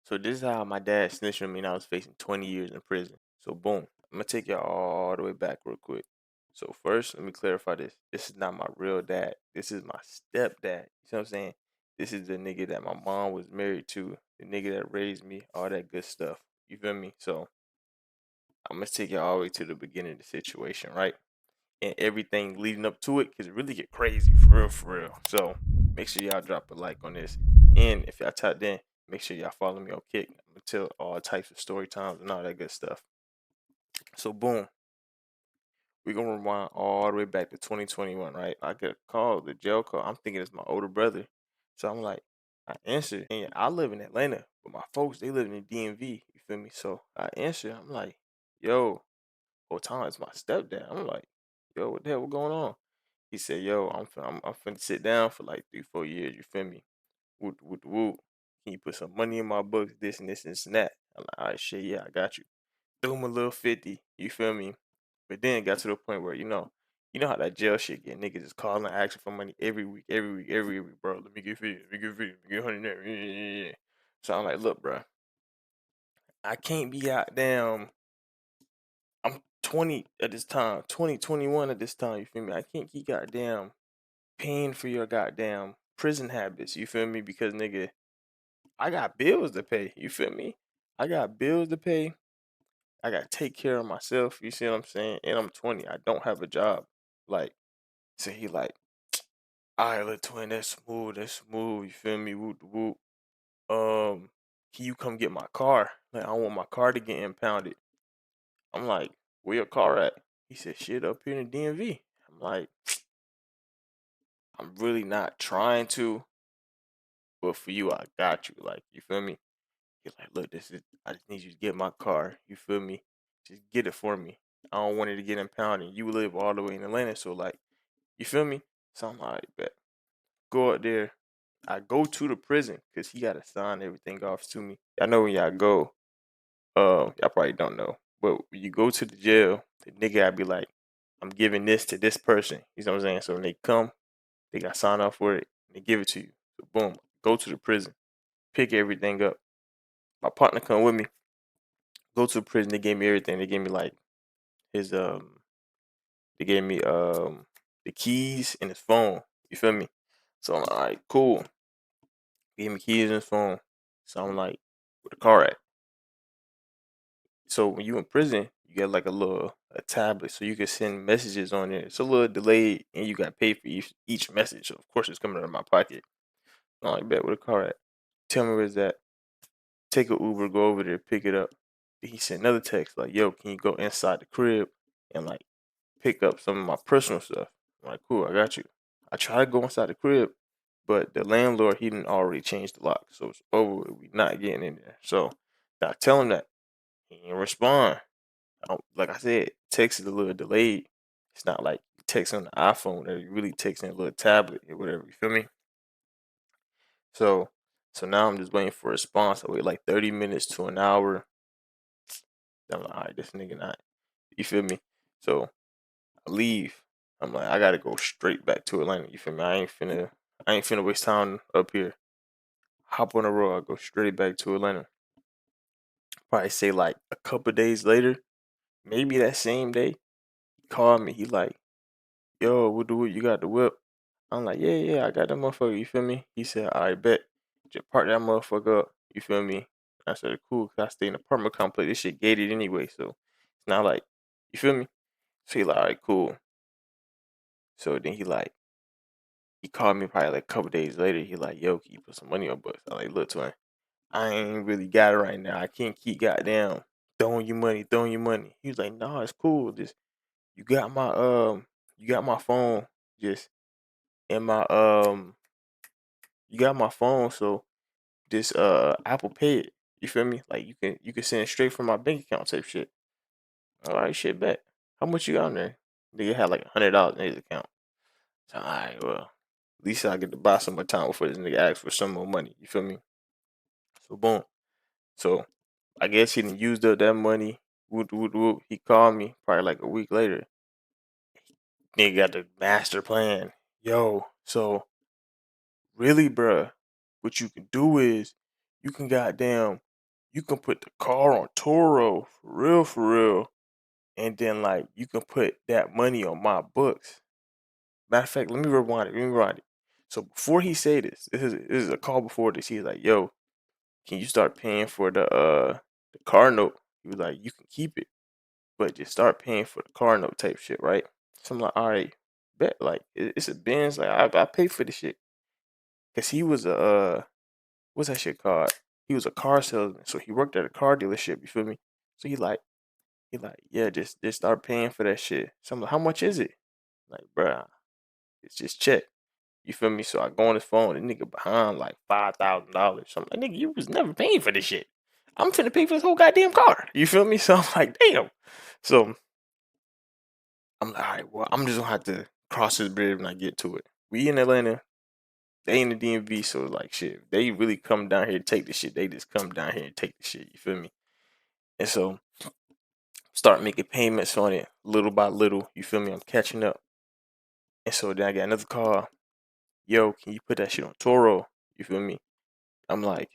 So this is how my dad snitched on me and I was facing 20 years in prison. So boom, I'm gonna take y'all all the way back real quick. So first, let me clarify this. This is not my real dad. This is my stepdad. You see what I'm saying? This is the nigga that my mom was married to, the nigga that raised me, all that good stuff. You feel me? So I'm gonna take y'all all the way to the beginning of the situation, right? And everything leading up to it, cause it really get crazy for real, for real. So make sure y'all drop a like on this, and if y'all tapped in, make sure y'all follow me on Kick. I'm gonna tell all types of story times and all that good stuff. So boom, we gonna rewind all the way back to 2021, right? I get a call, the jail call. I'm thinking it's my older brother, so I'm like, I answer, and I live in Atlanta, but my folks they live in the DMV. You feel me? So I answer. I'm like, yo, whole time it's my stepdad. I'm like, yo, what the hell, what going on? He said, "Yo, I'm finna sit down for like 3 4 years. You feel me? Woot woot woot. Can you put some money in my books? This and this and this and that." I'm like, "All right, shit, yeah, I got you." Threw him a little 50. You feel me? But then it got to the point where you know how that jail shit get. Niggas just calling, asking for money every week, every week, every week, bro. Let me get 50, let me get 50, let me get 100 there. Yeah, yeah, yeah, yeah. So I'm like, look, bro, I can't be out damn. I'm 20 at this time, 2021 at this time. You feel me? I can't keep goddamn paying for your goddamn prison habits. You feel me? Because nigga, I got bills to pay. You feel me? I got bills to pay. I got to take care of myself. You see what I'm saying? And I'm 20. I don't have a job. Like, so he like, all right, little twin, that's smooth. That's smooth. You feel me? Whoop de whoop. Can you come get my car? Like, I want my car to get impounded. I'm like, where your car at? He said, shit, up here in the DMV. I'm like, I'm really not trying to, but for you, I got you. Like, you feel me? He's like, look, this is I just need you to get my car. You feel me? Just get it for me. I don't want it to get impounded. You live all the way in Atlanta, so like, you feel me? So I'm like, bet. Go out there. I go to the prison because he gotta sign everything off to me. I know when y'all go, y'all probably don't know, but when you go to the jail, the nigga I be like, I'm giving this to this person. You know what I'm saying? So when they come, they got sign off for it, and they give it to you. So boom, go to the prison, pick everything up. My partner come with me. Go to the prison. They gave me everything. They gave me like his They gave me the keys and his phone. You feel me? So I'm like, all right, cool. Gave me keys and his phone. So I'm like, where the car at? So when you in prison, you get like a tablet, so you can send messages on there. It's a little delayed, and you got to pay for each message. So of course, it's coming out of my pocket. I'm like, bet where the car at? Tell me where's that? Take a Uber, go over there, pick it up. Then he sent another text like, yo, can you go inside the crib and like pick up some of my personal stuff? I'm like, cool, I got you. I tried to go inside the crib, but the landlord he didn't already change the lock, so it's over. We not getting in there. So I tell him that he didn't respond. Like I said, text is a little delayed. It's not like you text on the iPhone or you really texting a little tablet or whatever. You feel me? So so now I'm just waiting for a response. I wait like 30 minutes to an hour. I'm like, all right, this nigga not. You feel me? So I leave. I'm like, I gotta go straight back to Atlanta. You feel me? I ain't finna waste time up here. Hop on the road. I go straight back to Atlanta. Probably say like a couple days later, maybe that same day, he called me. He like, yo, what do it? You got the whip? I'm like, yeah, yeah, I got that motherfucker. You feel me? He said, I bet. Just park that motherfucker up. You feel me? I said, cool. 'Cause I stay in an apartment complex. This shit gated anyway, so it's not like, you feel me? So he like, all right, cool. So then he called me probably like a couple days later. He like, yo, can you put some money on books? I like, look, twin, I ain't really got it right now. I can't keep goddamn throwing you money. He was like, no, it's cool. Just you got my you got my phone. Just in my you got my phone, so this Apple Pay it. You feel me? Like you can send it straight from my bank account type shit. All right, shit, bet. How much you got in there? Nigga had like $100 in his account. So all right, well, at least I get to buy some more time before this nigga asks for some more money. You feel me? So boom. So I guess he didn't use up that money. Whoop, whoop, whoop. He called me probably like a week later. Nigga got the master plan. Yo, so really, bruh, what you can do is you can goddamn you can put the car on Toro for real, and then like you can put that money on my books. Matter of fact, let me rewind it. Let me rewind it. So before he said this is a call before this. He's like, "Yo, can you start paying for the car note?" He was like, "You can keep it, but just start paying for the car note type shit, right?" So I'm like, "All right, bet." Like it's a Benz. Like I pay for the shit because he was a what's that shit called? He was a car salesman, so he worked at a car dealership. You feel me? So he like, yeah, just start paying for that shit. So I'm like, how much is it? Like, bruh, it's just check. You feel me? So I go on his phone, and nigga behind like $5,000. So I'm like, nigga, you was never paying for this shit. I'm finna pay for this whole goddamn car. You feel me? So I'm like, damn. So I'm like, all right, well, I'm just gonna have to cross this bridge when I get to it. We in Atlanta, they in the DMV, so like shit. If they really come down here and take the shit, they just come down here and take the shit. You feel me? And so start making payments on it little by little. You feel me? I'm catching up. And so then I got another call. Yo, can you put that shit on Toro? You feel me? I'm like,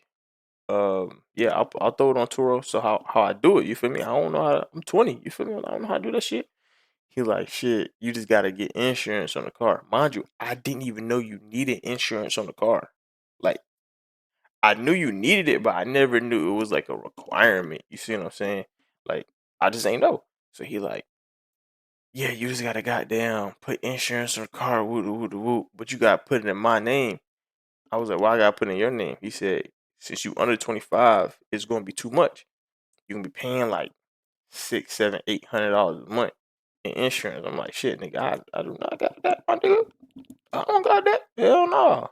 yeah, I'll throw it on Turo. So how I do it? You feel me? I don't know how. I'm 20. You feel me? I don't know how to do that shit. He like, shit. You just gotta get insurance on the car. Mind you, I didn't even know you needed insurance on the car. Like, I knew you needed it, but I never knew it was like a requirement. You see what I'm saying? Like, I just ain't know. So he like, yeah, you just gotta goddamn put insurance on the car. Woo woo woo. But you gotta put it in my name. I was like, why I gotta put it in your name? He said, since you under 25, it's gonna be too much. You can be paying like six, seven, $800 a month in insurance. I'm like, shit, nigga, I do not got that, my nigga. I don't got that. Hell no.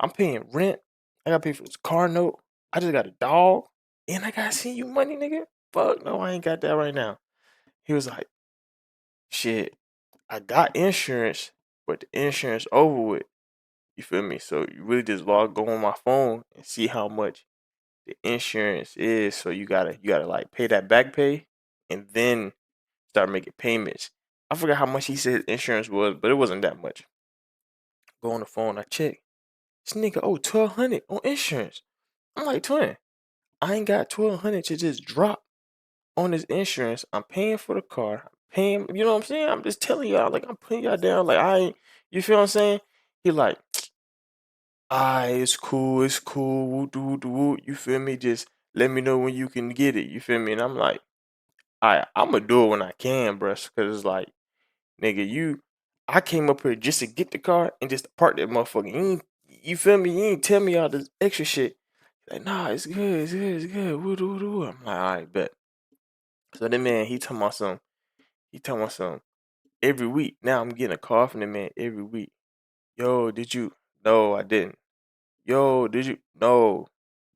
I'm paying rent. I gotta pay for this car note. I just got a dog. And I gotta send you money, nigga. Fuck no, I ain't got that right now. He was like, shit, I got insurance, but the insurance over with. You feel me? So you really just go on my phone and see how much the insurance is. So you gotta like pay that back pay and then start making payments. I forgot how much he said insurance was, but it wasn't that much. Go on the phone, I check. This nigga owe 1,200 on insurance. I'm like, twin, I ain't got 1,200 to just drop on this insurance. I'm paying for the car. I'm paying, you know what I'm saying? I'm just telling y'all, like I'm putting y'all down. Like I ain't, you feel what I'm saying? He like, alright, it's cool. Woo doo woo doo woo. You feel me? Just let me know when you can get it. You feel me? And I'm like, alright, I'ma do it when I can, bruh. Cause it's like, nigga, I came up here just to get the car and just to park that motherfucker. You feel me? You ain't tell me all this extra shit. Like, nah, it's good, it's good, it's good. Woo doo woo doo. I'm like, alright, bet. So the man, he talking about some every week. Now I'm getting a call from the man every week. Yo, did you? No, I didn't. Yo, did you? No.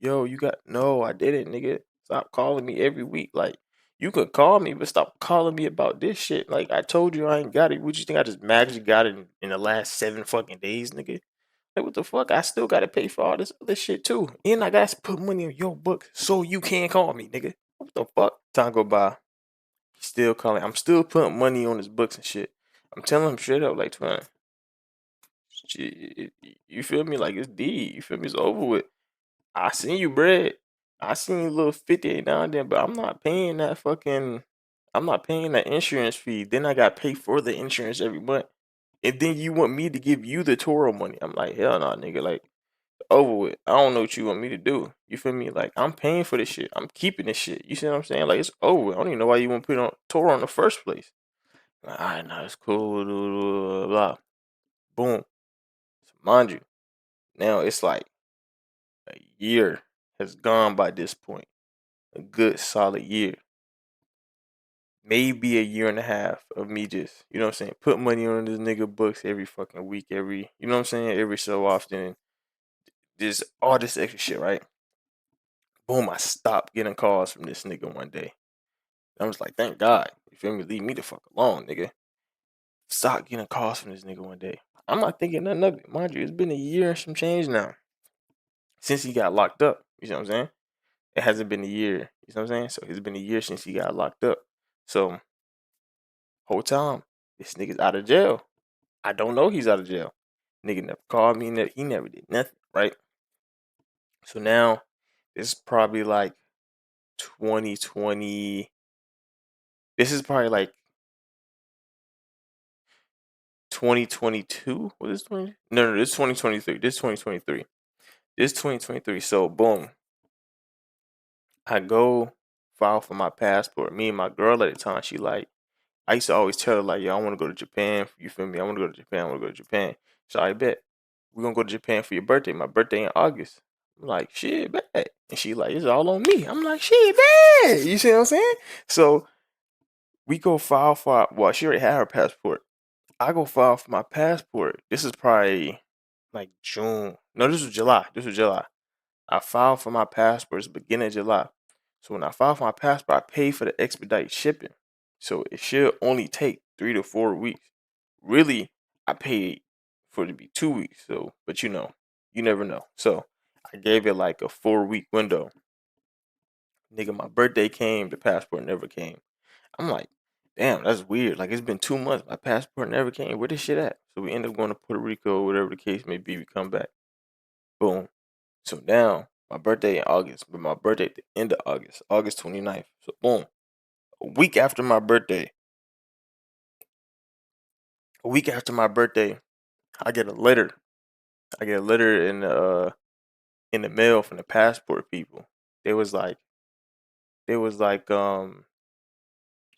Yo, you got? No, I didn't, nigga. Stop calling me every week. Like, you could call me, but stop calling me about this shit. Like, I told you I ain't got it. What you think I just magically got it in the last 7 fucking days, nigga? Like, what the fuck? I still gotta pay for all this other shit too. And I gotta put money on your book so you can't call me, nigga. What the fuck? Time go by. He's still calling. I'm still putting money on his books and shit. I'm telling him straight up, like, twin, shit, you feel me? Like, it's D. You feel me? It's over with. I seen you bread. I seen you little 50 now and then, but I'm not paying that insurance fee. Then I got to pay for the insurance every month. And then you want me to give you the Toro money. I'm like, hell no, nigga. Like, over with. I don't know what you want me to do. You feel me? Like, I'm paying for this shit. I'm keeping this shit. You see what I'm saying? Like, it's over with. I don't even know why you want to put it on Toro in the first place. Like, all right, nah, it's cool. Blah, blah, blah. Boom. So mind you, now it's like a year has gone by this point. A good solid year. Maybe a year and a half of me just, you know what I'm saying, put money on this nigga books every fucking week, you know what I'm saying, every so often. Just all this extra shit, right? Boom, I stopped getting calls from this nigga one day. I was like, thank God. You feel me? Leave me the fuck alone, nigga. Stop getting calls from this nigga one day. I'm not thinking nothing of it. Mind you, it's been a year and some change now since he got locked up. You know what I'm saying? It hasn't been a year. You know what I'm saying? So it's been a year since he got locked up. So whole time, this nigga's out of jail. I don't know he's out of jail. Nigga never called me. He never did nothing, right? So now, it's probably like 2020. This is probably like 2022. Was this 20? No, this is 2023. This is 2023. This is 2023. So boom, I go file for my passport. Me and my girl at the time, she like, I used to always tell her like, yo, I want to go to Japan. You feel me? I want to go to Japan. I want to go to Japan. So I bet we're gonna go to Japan for your birthday. My birthday in August. I'm like, shit, bet. And she like, it's all on me. I'm like, shit, bet. You see what I'm saying? So we go file for. Well, she already had her passport. I go file for my passport. This is probably like June. No, this was July. This was July. I filed for my passport. It's beginning of July. So when I filed for my passport, I paid for the expedite shipping. So it should only take 3 to 4 weeks. Really, I paid for it to be 2 weeks. So, but you never know. So I gave it like a 4 week window. Nigga, my birthday came, the passport never came. I'm like, damn, that's weird. Like it's been 2 months, my passport never came. Where this shit at? So we end up going to Puerto Rico, whatever the case may be. We come back, boom. So now my birthday in August, but my birthday at the end of August, August 29th. So boom, a week after my birthday, a week after my birthday, I get a letter. I get a letter in the mail from the passport people. They was like,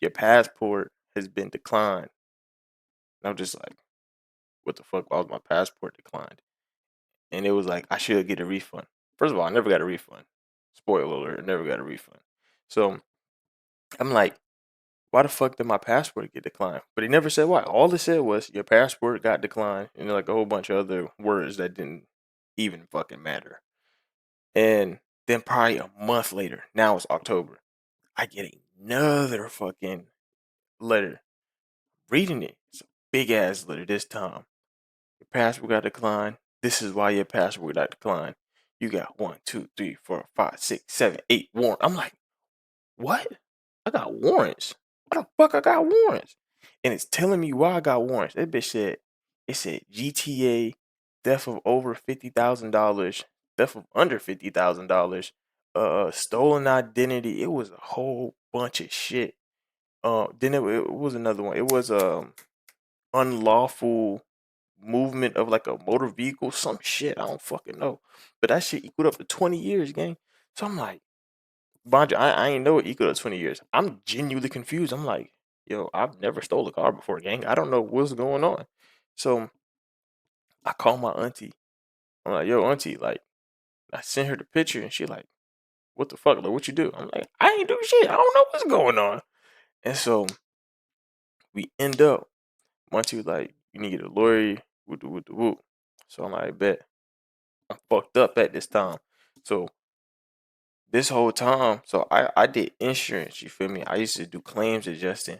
your passport has been declined. And I'm just like, what the fuck? Why was my passport declined? And it was like I should get a refund. First of all, I never got a refund. Spoiler alert, I never got a refund. So I'm like, why the fuck did my passport get declined? But he never said why. All it said was your passport got declined and like a whole bunch of other words that didn't even fucking matter. And then probably a month later, now it's October, I get another fucking letter. Reading it, it's a big ass letter this time. Your passport got declined. This is why your passport got declined. You got 1, 2, 3, 4, 5, 6, 7, 8 warrants. I'm like, what? I got warrants. Why the fuck I got warrants? And it's telling me why I got warrants. That bitch said, it said GTA, theft of over $50,000, theft of under $50,000, stolen identity. It was a whole bunch of shit. Then it was another one. It was unlawful movement of like a motor vehicle, some shit. I don't fucking know. But that shit equaled up to 20 years, gang. So I'm like, Bonja, I ain't know it equaled up 20 years. I'm genuinely confused. I'm like, yo, I've never stole a car before, gang. I don't know what's going on. So I call my auntie. I'm like, yo, auntie, like, I sent her the picture and she like, what the fuck? Like, what you do? I'm like, I ain't do shit. I don't know what's going on. And so we end up, my auntie was like, you need to get a lawyer, woo. So I'm like, bet. I'm fucked up at this time. So this whole time, so I did insurance, you feel me? I used to do claims adjusting.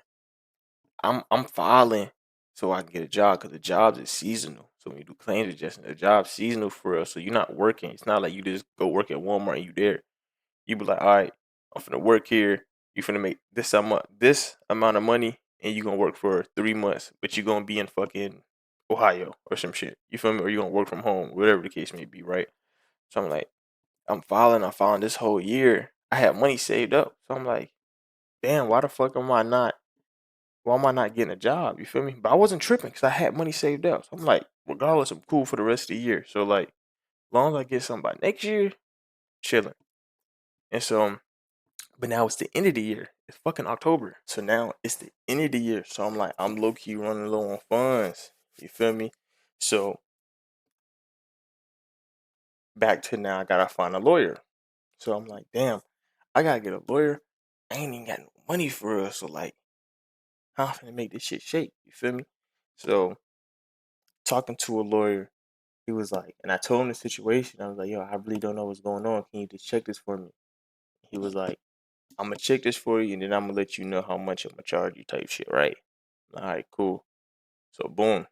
I'm filing so I can get a job because the jobs is seasonal. So when you do claims adjusting, the job's seasonal for us. So you're not working. It's not like you just go work at Walmart and you there. You be like, all right, I'm finna work here. You finna make this amount of money, and you gonna work for 3 months, but you gonna be in fucking Ohio or some shit. You feel me? Or you gonna work from home, whatever the case may be, right? So I'm like, I'm filing this whole year. I had money saved up. So I'm like, damn, why am I not getting a job? You feel me? But I wasn't tripping because I had money saved up. So I'm like, regardless, I'm cool for the rest of the year. So like, as long as I get something by next year, chilling. And so, but now it's the end of the year. It's fucking October. So now it's the end of the year. So I'm like, I'm low key running low on funds. You feel me? So back to now, I gotta find a lawyer. So I'm like, damn, I gotta get a lawyer. I ain't even got no money for real. So like, how I'm finna make this shit shake? You feel me? So talking to a lawyer, he was like, and I told him the situation. I was like, yo, I really don't know what's going on. Can you just check this for me? He was like, I'm gonna check this for you, and then I'm gonna let you know how much I'm gonna charge you, type shit, right? All right, cool. So boom,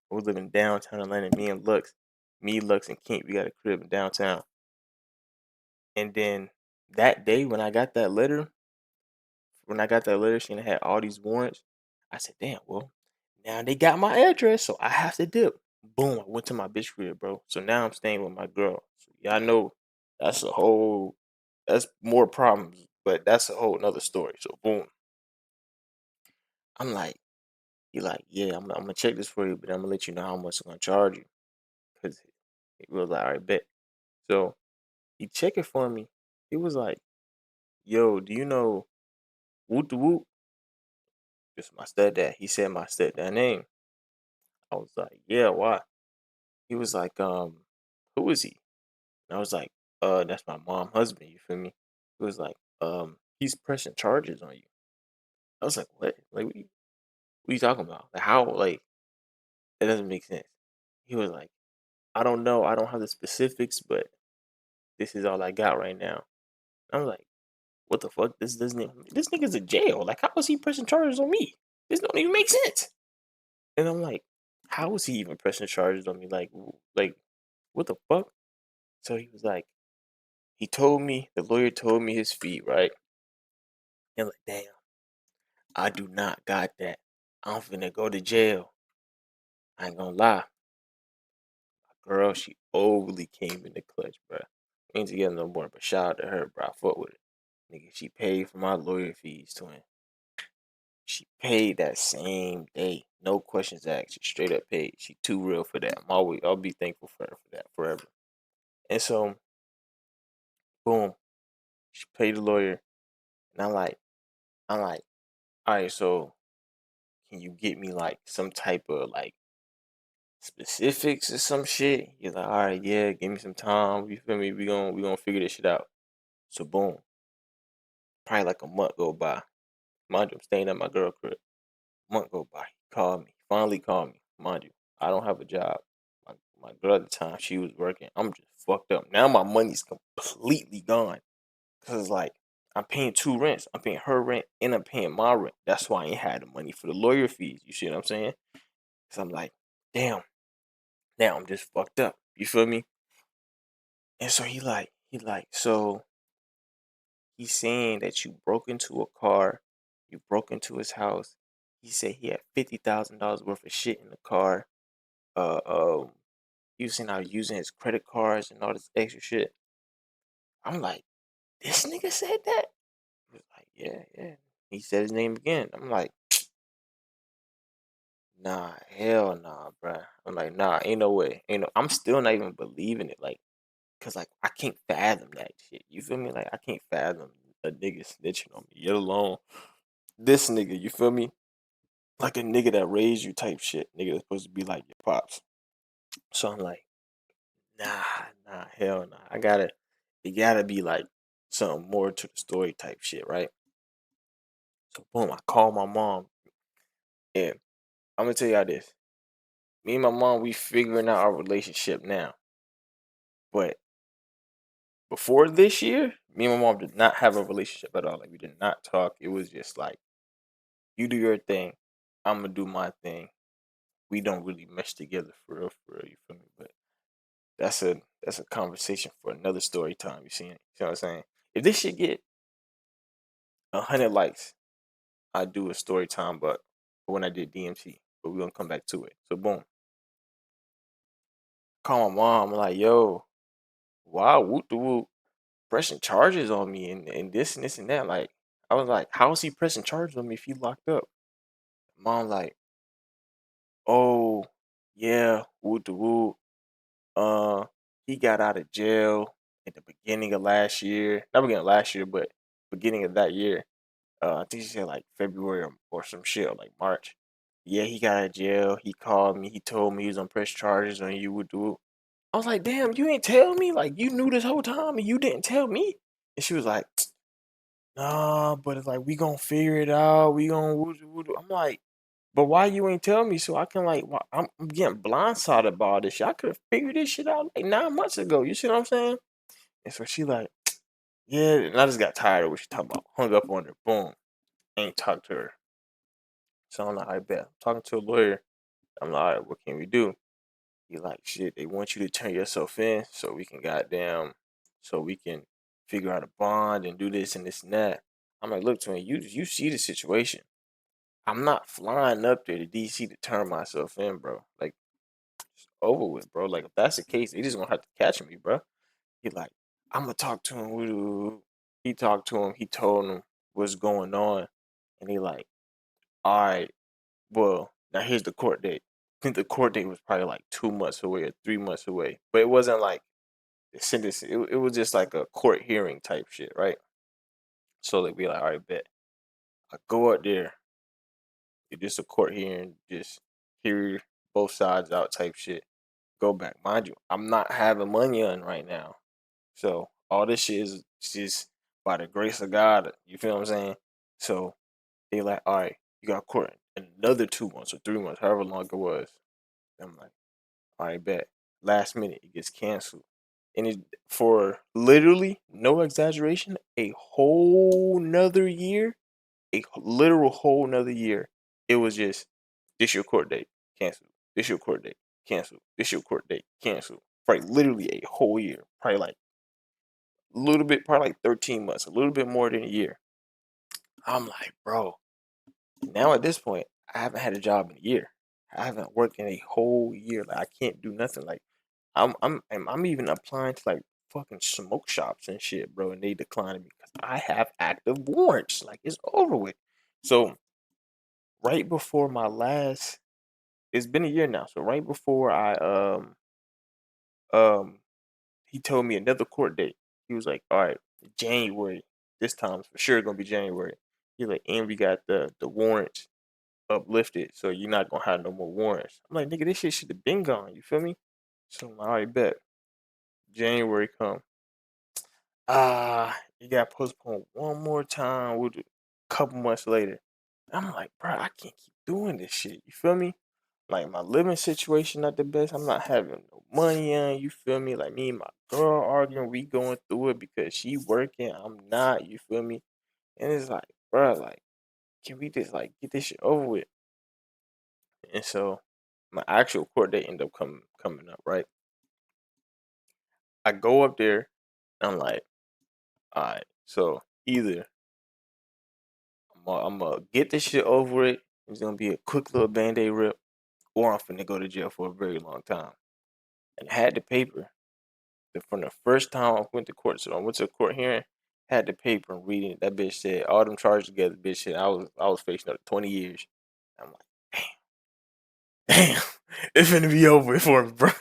we live in downtown Atlanta. Me, Lux, and Kent, we got a crib in downtown. And then that day when I got that letter saying I had all these warrants, I said, damn, well, now they got my address, so I have to dip. Boom, I went to my bitch crib, bro. So now I'm staying with my girl. So y'all know that's a whole That's more problems, but that's a whole nother story. So boom, I'm like, he like, yeah, I'm gonna check this for you, but I'm gonna let you know how much I'm gonna charge you. Cause he was like, all right, bet. So he check it for me. He was like, yo, do you know Woot the Woot? It's my stepdad. He said my stepdad name. I was like, yeah, why? He was like, who is he? And I was like, that's my mom husband, you feel me? He was like, he's pressing charges on you. I was like, what? Like what you talking about? Like how like it doesn't make sense. He was like, I don't know, I don't have the specifics, but this is all I got right now. I was like, what the fuck? This nigga's in jail. Like how is he pressing charges on me? This don't even make sense. And I'm like, how is he even pressing charges on me? Like what the fuck? So he was like, he told me, the lawyer told me his fee, right? And I'm like, damn, I do not got that. I'm finna go to jail. I ain't gonna lie. Girl, she overly came in the clutch, bro. We ain't together no more, but shout out to her, bro. I fuck with it. Nigga, she paid for my lawyer fees, twin. She paid that same day. No questions asked. She straight up paid. She too real for that. I'll be thankful for her for that forever. And so, boom, she paid the lawyer. And I'm like, all right, so can you get me like some type of like specifics or some shit? He's like, all right, yeah, give me some time. You feel me? We gonna figure this shit out. So boom, probably like a month go by. Mind you, I'm staying at my girl crib. Month go by. He called me. Finally called me. Mind you, I don't have a job. My girl at the time, she was working. I'm just fucked up. Now my money's completely gone. Cause like I'm paying two rents. I'm paying her rent and I'm paying my rent. That's why I ain't had the money for the lawyer fees. You see what I'm saying? Cause I'm like, damn, now I'm just fucked up. You feel me? And so so he's saying that you broke into a car, you broke into his house. He said he had $50,000 worth of shit in the car. Uh, um, he was saying I was using his credit cards and all this extra shit. I'm like, this nigga said that? He was like, yeah, yeah. He said his name again. I'm like, nah, hell nah, bruh. I'm like, nah, ain't no way. Ain't no. I'm still not even believing it. Like, cause like I can't fathom that shit. You feel me? Like I can't fathom a nigga snitching on me, yet alone this nigga. You feel me? Like a nigga that raised you type shit. Nigga that's supposed to be like your pops. So I'm like, nah, nah, hell nah. It gotta be like something more to the story type shit, right? So boom, I call my mom, and I'm gonna tell y'all this. Me and my mom, we figuring out our relationship now. But before this year, me and my mom did not have a relationship at all. Like we did not talk. It was just like you do your thing, I'm gonna do my thing. We don't really mesh together for real. You feel me? But that's a conversation for another story time. You see what I'm saying? If this shit get 100 likes, I do a story time, but when I did DMT, but we're gonna come back to it. So boom, call my mom. I'm like, yo, wow, whoop the whoop, pressing charges on me and this and this and that. Like, I was like, how is he pressing charges on me if he locked up? Mom like, oh yeah, whoop the whoop. Uh, he got out of jail at the beginning of last year. Not beginning of last year, but beginning of that year. I think she said like February or some shit, or like March. Yeah, he got out of jail. He called me. He told me he was on press charges on you would do. I was like, damn, you ain't tell me. Like you knew this whole time and you didn't tell me. And she was like, nah, but it's like we gonna figure it out. We gonna woo. I'm like, but why you ain't tell me so I can like? I'm getting blindsided by all this shit. I could have figured this shit out like 9 months ago. You see what I'm saying? And so she like, yeah. And I just got tired of what she talking about. Hung up on her. Boom. Ain't talked to her. So I'm like, I bet. I'm talking to a lawyer. I'm like, all right, what can we do? He like, shit, they want you to turn yourself in so we can so we can figure out a bond and do this and this and that. I'm like, look, twin, you see the situation. I'm not flying up there to DC to turn myself in, bro. Like, it's over with, bro. Like, if that's the case, they just gonna have to catch me, bro. He like, I'm gonna talk to him. He talked to him. He told him what's going on, and he like, all right, well, now here's the court date. I think the court date was probably like 2 months away or 3 months away, but it wasn't like the sentence. It was just like a court hearing type shit, right? So they be like, all right, bet. I go up there. It's just a court hearing, just hear both sides out type shit. Go back, mind you. I'm not having money on right now, so all this shit is just by the grace of God. You feel what I'm saying? So they like, all right, you got court in another 2 months or 3 months, however long it was. I'm like, all right, bet. Last minute, it gets canceled. And it, for literally, no exaggeration, a whole nother year, a literal whole nother year, it was just, this your court date, canceled. This your court date, canceled. This your court date, canceled. Probably literally a whole year. Probably like a little bit, probably like 13 months, a little bit more than a year. I'm like, bro, now at this point, I haven't had a job in a year. I haven't worked in a whole year. Like I can't do nothing. Like I'm even applying to like fucking smoke shops and shit, bro, and they declining me because I have active warrants. Like it's over with. So right before my last, it's been a year now. So right before um he told me another court date. He was like, all right, January. This time's for sure gonna be January. He like, and we got the warrants uplifted, so you're not gonna have no more warrants. I'm like, nigga, this shit should have been gone. You feel me? So I'm like, all right, bet. January come. It got postponed one more time. With a couple months later. I'm like, bro, I can't keep doing this shit. You feel me? Like my living situation not the best. I'm not having no money on. You feel me? Like me and my girl arguing. We going through it because she working. I'm not. You feel me? And it's like, bro, like, can we just like get this shit over with? And so my actual court date ended up coming up, right? I go up there, I'm like, all right, so either I'm gonna get this shit over with, it's gonna be a quick little band-aid rip, or I'm finna go to jail for a very long time. And I had the paper from the first time I went to court. So I went to a court hearing, had the paper and reading it. That bitch said all them charges together, bitch said I was facing up to 20 years. I'm like, damn, it's finna be over with for me, bro.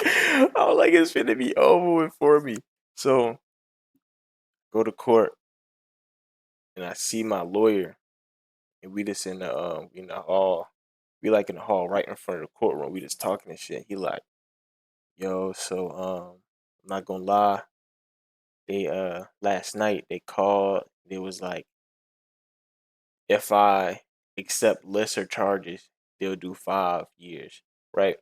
I was like, it's finna be over with for me. So go to court and I see my lawyer and we just in the hall. We like in the hall right in front of the courtroom. We just talking and shit. He like, yo, so I'm not gonna lie. They last night they called. It was like if I accept lesser charges, they'll do 5 years, right?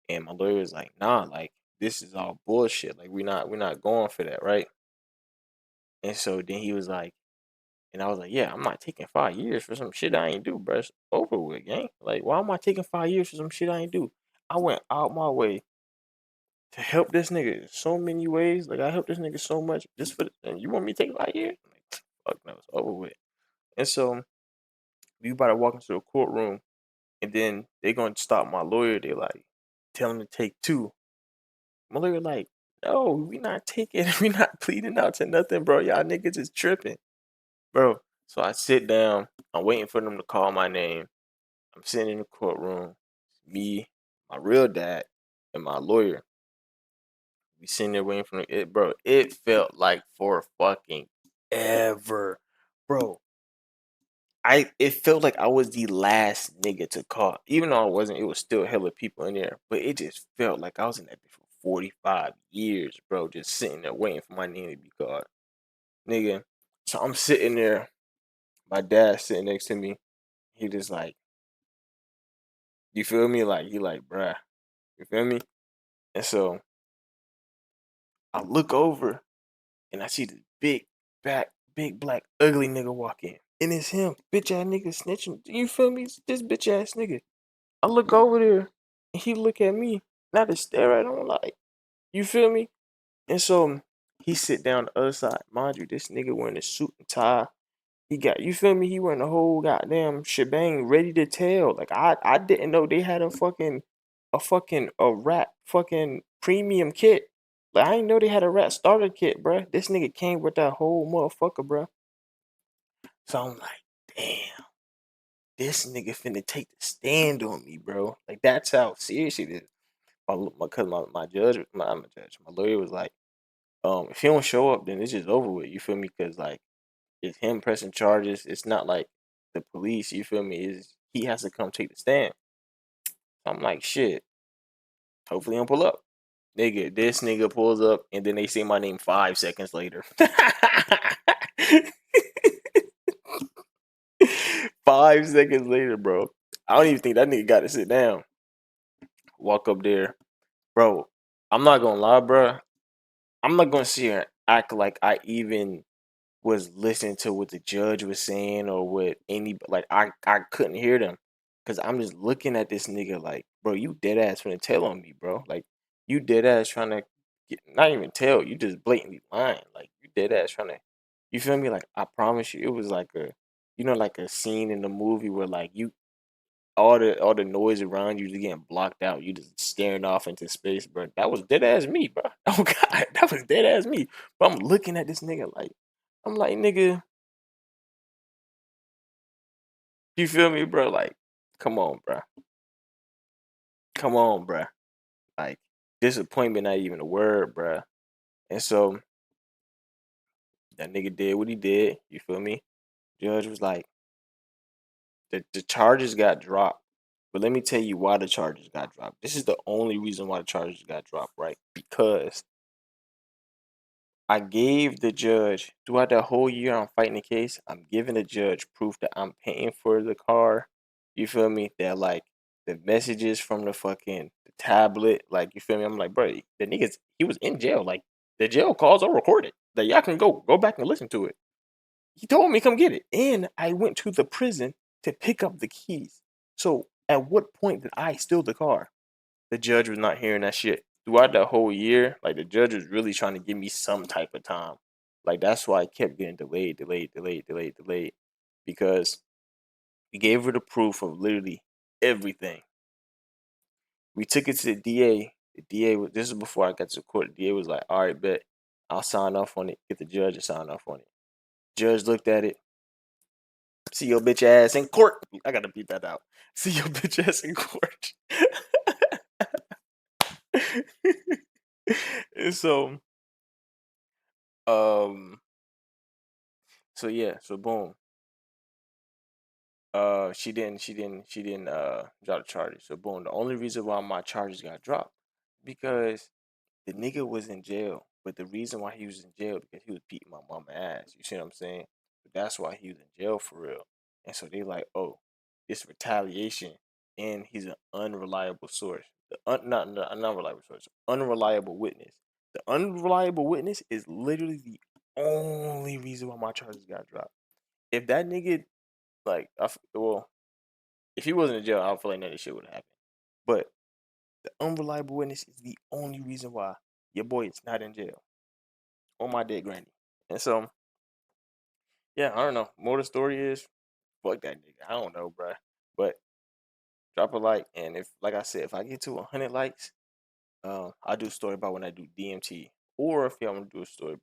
And my lawyer was like, nah, like this is all bullshit. Like we're not going for that, right? And so then he was like, and I was like, yeah, I'm not taking 5 years for some shit I ain't do, bro. It's over with, gang. Like, why am I taking 5 years for some shit I ain't do? I went out my way to help this nigga in so many ways. Like, I helped this nigga so much just for and you want me to take 5 years? I'm like, fuck no, it's over with. And so we about to walk into the courtroom, and then they gonna stop my lawyer. They like tell him to take two. My lawyer like, no, we not taking, we not pleading out to nothing, bro. Y'all niggas is tripping, bro. So I sit down. I'm waiting for them to call my name. I'm sitting in the courtroom. Me, my real dad, and my lawyer. We sitting there waiting for it, bro. It felt like for fucking ever, bro. It felt like I was the last nigga to call. Even though I wasn't, it was still hella people in there. But it just felt like I was in that bitch for 45 years, bro. Just sitting there waiting for my name to be called. Nigga. So I'm sitting there. My dad sitting next to me. He just like, you feel me? Like, he like, bruh. You feel me? And so I look over and I see this big black ugly nigga walk in. And it's him. Bitch ass nigga snitching. You feel me? It's this bitch ass nigga. I look over there and he look at me. And I just stare at him like, you feel me? And so he sit down the other side. Mind you, this nigga wearing a suit and tie. He got, you feel me? He wearing the whole goddamn shebang ready to tell. Like I didn't know they had a fucking a rap fucking premium kit. Like, I didn't know they had a rat starter kit, bruh. This nigga came with that whole motherfucker, bruh. So I'm like, damn, this nigga finna take the stand on me, bro. Like, that's how serious it is. My judge, my lawyer was like, if he don't show up, then it's just over with. You feel me? Because like, it's him pressing charges. It's not like the police. You feel me? Is he has to come take the stand. I'm like, shit. Hopefully, he'll pull up. Nigga, this nigga pulls up, and then they say my name 5 seconds later. 5 seconds later, bro. I don't even think that nigga got to sit down. Walk up there, bro. I'm not gonna lie, bro. I'm not gonna sit here and act like I even was listening to what the judge was saying or what any like I couldn't hear them because I'm just looking at this nigga like, bro, you dead ass trying to tell on me, bro. Like you dead ass trying to not even tell, you just blatantly lying. Like you dead ass trying to, you feel me? Like I promise you, it was like a, like a scene in the movie where like you all the noise around you just getting blocked out. You just staring off into space, bro. That was dead ass me, bro. Oh god, that was dead ass me. But I'm looking at this nigga like, I'm like, nigga, you feel me, bro? Like, come on, bro. Come on, bro. Like, disappointment not even a word, bro. And so that nigga did what he did. You feel me? Judge was like, the charges got dropped. But let me tell you why the charges got dropped. This is the only reason why the charges got dropped, right? Because I gave the judge throughout that whole year I'm fighting the case, I'm giving the judge proof that I'm paying for the car. You feel me? That like the messages from the tablet, like you feel me? I'm like, bro, the niggas he was in jail. Like the jail calls are recorded. That y'all can go back and listen to it. He told me come get it. And I went to the prison to pick up the keys. So at what point did I steal the car? The judge was not hearing that shit throughout that whole year. Like the judge was really trying to give me some type of time. Like that's why I kept getting delayed, because we gave her the proof of literally everything. We took it to the DA. The DA was, this is before I got to court. The DA was like, "All right, bet I'll sign off on it. Get the judge to sign off on it." Judge looked at it. See your bitch ass in court. I gotta beat that out. See your bitch ass in court. And um, so yeah, so boom. She didn't drop the charges. So boom, the only reason why my charges got dropped because the nigga was in jail. But the reason why he was in jail because he was beating my mama ass. You see what I'm saying? But that's why he was in jail for real. And so they like, oh, it's retaliation, and he's an unreliable source. Not an unreliable source, unreliable witness. The unreliable witness is literally the only reason why my charges got dropped. If that nigga like, well, if he wasn't in jail, I don't feel like none of this shit would have happened. But the unreliable witness is the only reason why your boy is not in jail on my dead granny. And so, yeah, I don't know. More the story is, fuck that nigga. I don't know, bruh. But drop a like, and if, like I said, if I get to 100 likes, I'll do a story about when I do DMT, or if y'all want to do a story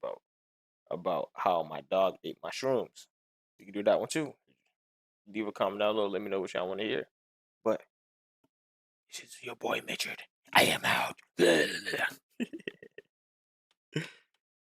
about how my dog ate my shrooms, you can do that one too. Leave a comment down below. Let me know what y'all want to hear. But this is your boy Mitchard. I am out.